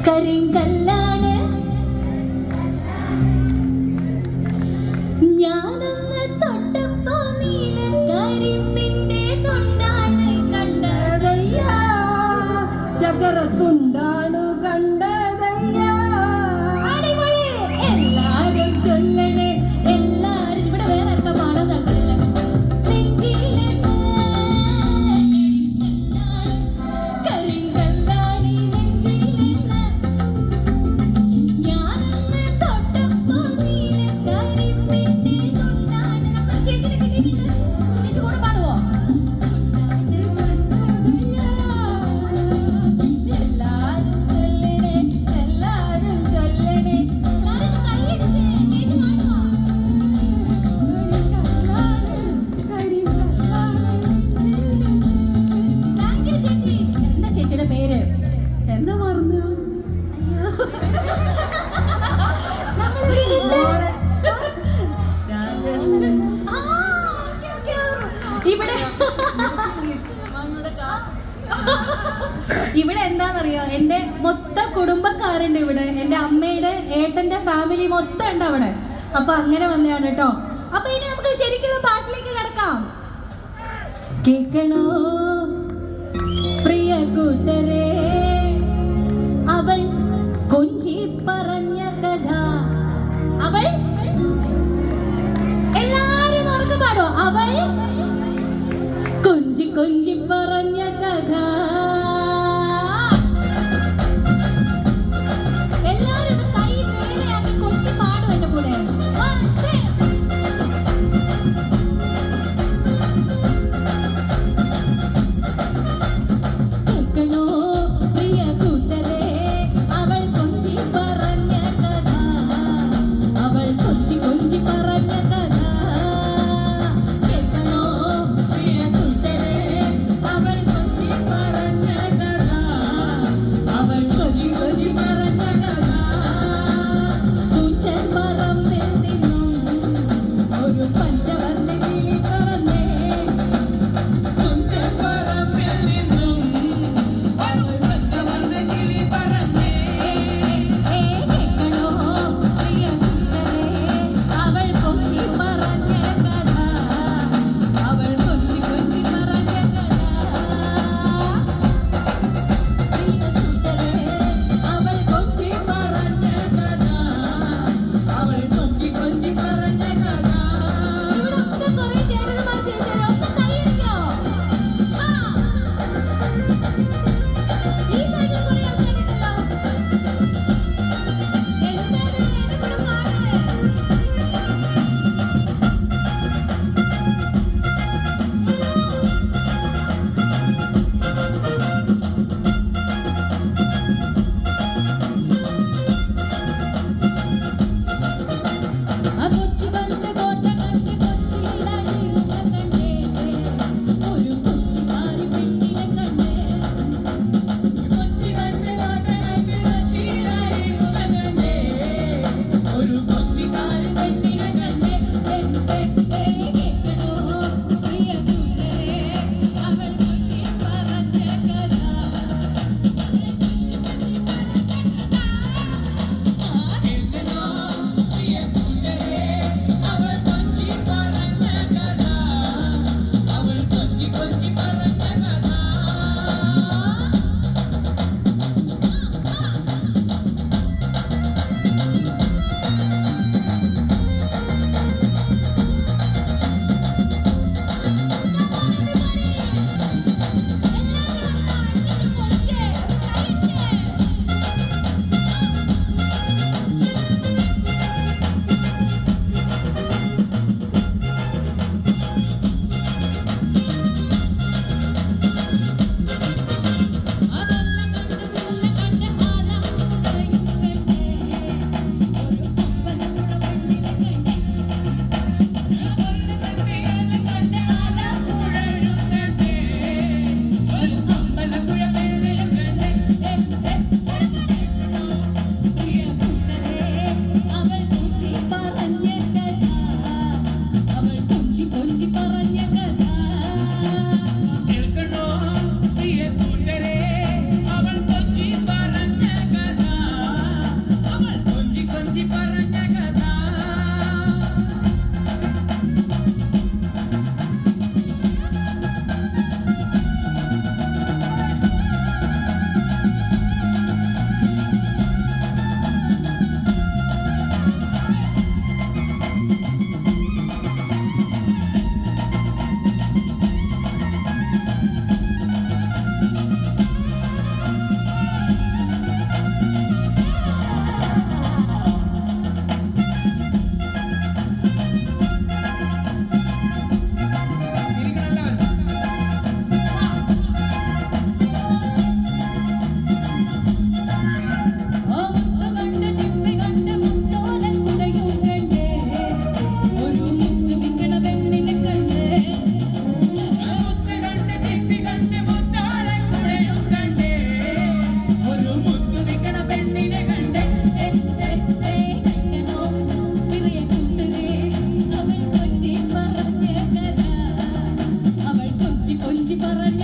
കരിങ്കല്ലാണ് ഞാനൊന്ന് തൊട്ടപ്പോ നീല കരിമ്പിന്റെ തൊണ്ടാണ് കണ്ടതയ്യ ചകരത്തുണ്ടാണു കണ്ടതയ്യ. എല്ലാരും ചൊല്ലണേ എല്ലാരും ഇവിടെ വേറെ ഒക്കെ പാടാൻ താല്പര്യമില്ല കരിങ്കല്ലാണി നെഞ്ചിലെന്ന് ഞാനൊന്ന് തൊട്ടപ്പോ നീല കരിമ്പിന്റെ തൊണ്ടാണ് നമ്മൾ ചേച്ചിനെ കിട്ടിയിട്ടുണ്ട് ചേച്ചി കൂടെ പാടുവോ എല്ലാരും ചൊല്ലണേ എല്ലാരും കൈയടിച്ചേ ചേച്ചി പാടുവോ താങ്ക് യു ചേച്ചി എന്താ ചേച്ചിയുടെ പേര് എന്താ പറഞ്ഞു? ഇവിടെ ഇവിടെ എന്താണെന്നറിയോ എന്റെ മൊത്തം കുടുംബക്കാരുണ്ട് ഇവിടെ എന്റെ അമ്മയുടെ ഏട്ടന്റെ ഫാമിലി മൊത്തം ഉണ്ട് അവിടെ അപ്പൊ അങ്ങനെ വന്നതാണ് കേട്ടോ അപ്പൊ ഇനി നമുക്ക് ശരിക്കുള്ള പാട്ടിലേക്ക് കിടക്കാം കേൾക്കണോ പ്രിയ കൂട്ടരേ അവൾ കൊഞ്ചി പറഞ്ഞ കഥ അവൾ എല്ലാരും ഓർക്ക പാടോ അവൾ കൊഞ്ചി കൊഞ്ചി പറഞ്ഞ കഥ എല്ലാരും ഒന്ന് കൈ മേലെയാക്കി കൊട്ടി പാടും എന്റെ കൂടെ കേൾക്കണോ പറഞ്ഞ